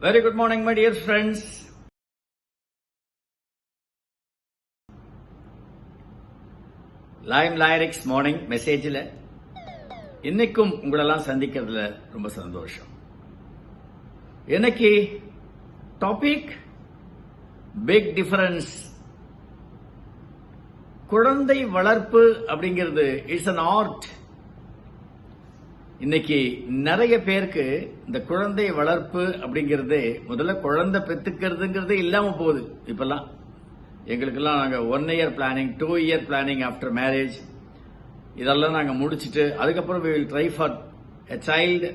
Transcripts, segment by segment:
Very good morning, my dear friends. Lime Lyrics morning மெசேஜில் இன்னைக்கும் உங்களெல்லாம் சந்திக்கிறதுல ரொம்ப சந்தோஷம். இன்னைக்கு டாபிக் பிக் டிஃபரன்ஸ். குழந்தை வளர்ப்பு அப்படிங்கிறது இட்ஸ் அன் ஆர்ட். இன்னைக்கு நிறைய பேருக்கு இந்த குழந்தை வளர்ப்பு அப்படிங்கிறது முதல்ல குழந்தை பெத்துக்கிறதுங்கிறது இல்லாம போகுது. இப்பெல்லாம் எங்களுக்கெல்லாம் நாங்கள் 1 year planning, 2 year planning after marriage இதெல்லாம் நாங்கள் முடிச்சுட்டு அதுக்கப்புறம் we will try for a child.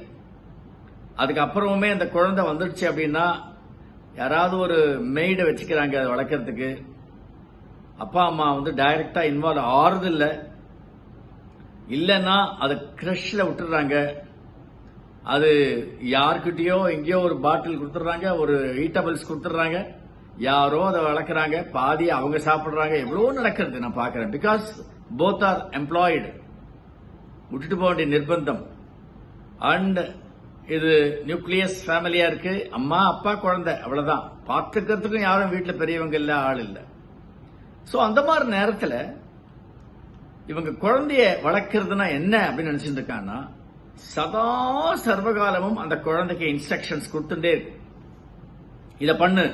அதுக்கப்புறமுமே அந்த குழந்தை வந்துடுச்சு அப்படின்னா யாராவது ஒரு மெய்டை வச்சுக்கிறாங்க அதை வளர்க்கறதுக்கு. அப்பா அம்மா டைரக்டா இன்வால்வ் ஆறுது இல்லை. இல்லைன்னா அதை கிரஷ்ல விட்டுறாங்க. அது யாருக்கிட்டயோ எங்கேயோ ஒரு பாட்டில் கொடுத்துட்றாங்க, ஒரு ஈட்டபிள்ஸ் கொடுத்துட்றாங்க, யாரோ அதை வளர்க்குறாங்க, பாதி அவங்க சாப்பிடுறாங்க. எவ்வளவோ நடக்கிறது நான் பார்க்கறேன். பிகாஸ் போத் ஆர் எம்ப்ளாய்டு, விட்டுட்டு போக வேண்டிய நிர்பந்தம். அண்ட் இது நியூக்ளியஸ் ஃபேமிலியா இருக்கு, அம்மா அப்பா குழந்தை அவ்வளவுதான். பார்த்துக்கிறதுக்கும் யாரும் வீட்டில் பெரியவங்க இல்லை, ஆள் இல்லை. ஸோ அந்த மாதிரி நேரத்தில் இவங்க குழந்தைய வளர்க்கறதுனா என்ன அப்படின்னு நினைச்சிட்டு இருக்காங்கன்னா சதா சர்வகாலமும் அந்த குழந்தைக்கு இன்ஸ்ட்ரக்ஷன்ஸ் கொடுத்துட்டே இருக்கு. இதை பண்ணு,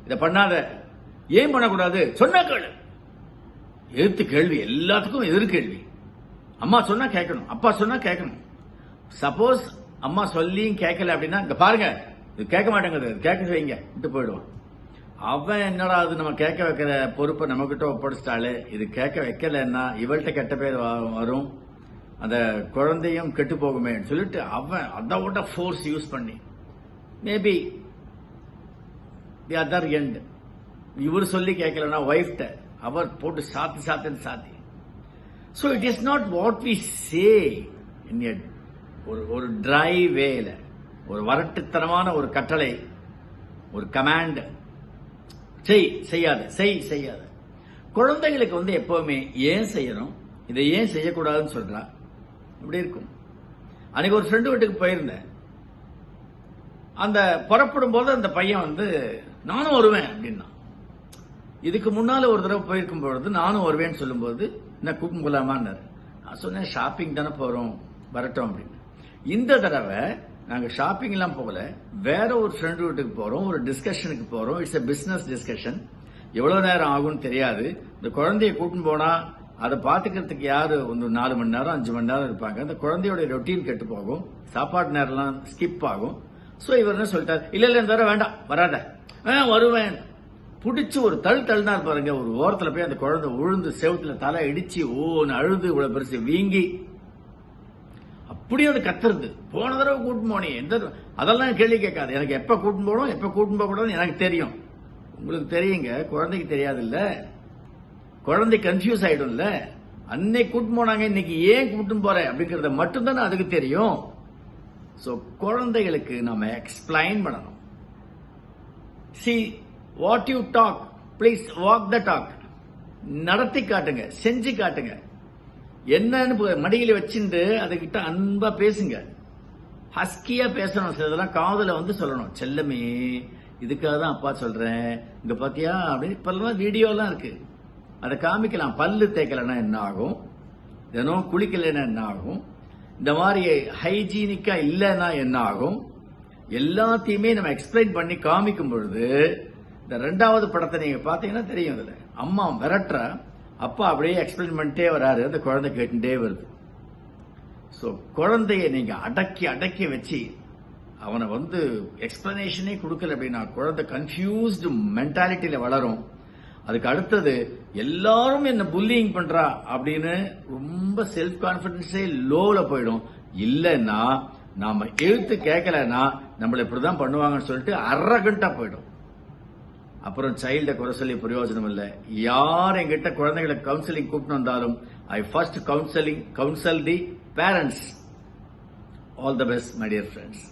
இதை பண்ணாத, ஏன் பண்ணக்கூடாது, சொன்னா கேளு. எதிர்த்து கேள்வி, எல்லாத்துக்கும் எதிர் கேள்வி. அம்மா சொன்னா கேட்கணும், அப்பா சொன்னா கேட்கணும். சப்போஸ் அம்மா சொல்லியும் கேட்கல அப்படின்னா இங்க பாருங்க இது கேட்க மாட்டேங்குது, கேட்க வைங்க விட்டு போயிடுவான். அவன் என்னடா அது நம்ம கேட்க வைக்கிற பொறுப்பை நம்ம கிட்ட ஒப்படைச்சிட்டாலே, இது கேட்க வைக்கலன்னா இவள்கிட்ட கெட்ட பேர் வரும், அந்த குழந்தையும் கெட்டு போகுமே சொல்லிட்டு அவன் அதோட ஃபோர்ஸ் யூஸ் பண்ணி மேபி தி அதர் எண்ட் இவர் சொல்லி கேட்கலன்னா ஒய்ஃப்ட அவர் போட்டு சாத்தி. So it is not what we say in ஒரு டிரை வேல, ஒரு வரட்டுத்தனமான ஒரு கட்டளை, ஒரு கமாண்ட், செய்யாத. குழந்தைகளுக்கு எப்பவுமே ஏன் செய்யணும், இதை ஏன் செய்யக்கூடாதுன்னு சொல்றா இப்படி இருக்கும். அன்னைக்கு ஒரு ஃப்ரெண்டு வீட்டுக்கு போயிருந்தேன். அந்த புறப்படும் போது அந்த பையன் நானும் வருவேன் அப்படின்னா. இதுக்கு முன்னால ஒரு தடவை போயிருக்கும் பொழுது நானும் வருவேன்னு சொல்லும் போது என்ன கூப்பிட்டு போலாமான்னு நான் சொன்னேன், ஷாப்பிங் தானே போறோம், வரட்டும் அப்படின்னு. இந்த தடவை நாங்க ஷாப்பிங் எல்லாம் போகல, வேற ஒரு ஃப்ரெண்ட் வீட்டுக்கு போறோம், ஒரு டிஸ்கஷனுக்கு போறோம். It's a business discussion. எவ்வளவு நேரம் ஆகும்னு தெரியாது. இந்த குழந்தைய கூட்டின்னு போனா அதை பாத்துக்கிறதுக்கு யாரு 4 மணி நேரம் 5 மணி நேரம் இருப்பாங்க. அந்த குழந்தையோட ரொட்டீன் கெட்டு போகும், சாப்பாடு நேரம்லாம் ஸ்கிப் ஆகும். ஸோ இவர் என்ன சொல்லிட்டாரு, இல்ல இந்த தடவை வேண்டாம், வராத, வருவேன். பிடிச்சி ஒரு தள்ளினா பாருங்க, ஒரு ஓரத்துல போய் அந்த குழந்தை விழுந்து செவத்துல தலை இடிச்சு ஓன்னு அழுது இவ்வளவு பெருசு வீங்கி அப்படியே அது கத்துறது. போன தடவை கூட்டின்னு போனீங்க, அதெல்லாம் கேள்வி கேட்காது. எனக்கு எப்ப கூட்டின்னு போகணும், எப்ப கூட்டின்னு போக கூடாதுன்னு எனக்கு தெரியும். உங்களுக்கு தெரியுங்க, குழந்தைக்கு தெரியாது இல்ல, குழந்தை கன்ஃபியூஸ் ஆயிடும்ல. அன்னைக்கு கூட்டின்னு போனாங்க, இன்னைக்கு ஏன் கூட்டின்னு போற அப்படிங்கறத மட்டும்தானே அதுக்கு தெரியும். சோ குழந்தைகளுக்கு நம்ம எக்ஸ்பிளைன் பண்ணணும். See what you talk, please walk the talk. நடத்தி காட்டுங்க, செஞ்சு காட்டுங்க. என்னன்னு மடியில வச்சுட்டு அதுகிட்ட அன்பா பேசுங்க, ஹஸ்கியா பேசணும். சிலதெல்லாம் காதுல சொல்லணும், செல்லமே இதுக்காக தான் அப்பா சொல்றேன், இங்க பாத்தியா அப்படின்னு. இப்பெல்லாம் வீடியோ எல்லாம் இருக்கு, அதை காமிக்கலாம். பல்லு தேய்க்கலன்னா என்ன ஆகும், தினம் குளிக்கலன்னா என்ன ஆகும், இந்த மாதிரி ஹைஜீனிக்கா இல்லைன்னா என்ன ஆகும், எல்லாத்தையுமே நம்ம எக்ஸ்பிளைன் பண்ணி காமிக்கும் பொழுது இந்த 2வது படத்தை நீங்க பாத்தீங்கன்னா தெரியும். அதுல அம்மா விரட்டுற, அப்பா அப்படியே எக்ஸ்பிளைன் பண்ணிட்டே வராரு, அந்த குழந்தை கேட்டுட்டே வருது. ஸோ குழந்தைய நீங்க அடக்கி வச்சு அவனை எக்ஸ்பிளனேஷனே கொடுக்கல அப்படின்னா குழந்தை கன்ஃபியூஸ்டு மென்டாலிட்டியில வளரும். அதுக்கு அடுத்தது எல்லாரும் என்ன புல்லிங் பண்றா அப்படின்னு ரொம்ப செல்ஃப் கான்பிடன்ஸே லோல போயிடும். இல்லைன்னா நாம எழுத்து கேட்கலன்னா நம்மள இப்படிதான் பண்ணுவாங்கன்னு சொல்லிட்டு அரகண்டா போயிடும். அப்புறம் சைல்ட குறை சொல்லி பிரயோஜனம் இல்லை. யார் எங்கிட்ட குழந்தைகளை கவுன்சிலிங் கூப்பிட்டு வந்தாலும் ஐ first counsel the parents. All the best my dear friends.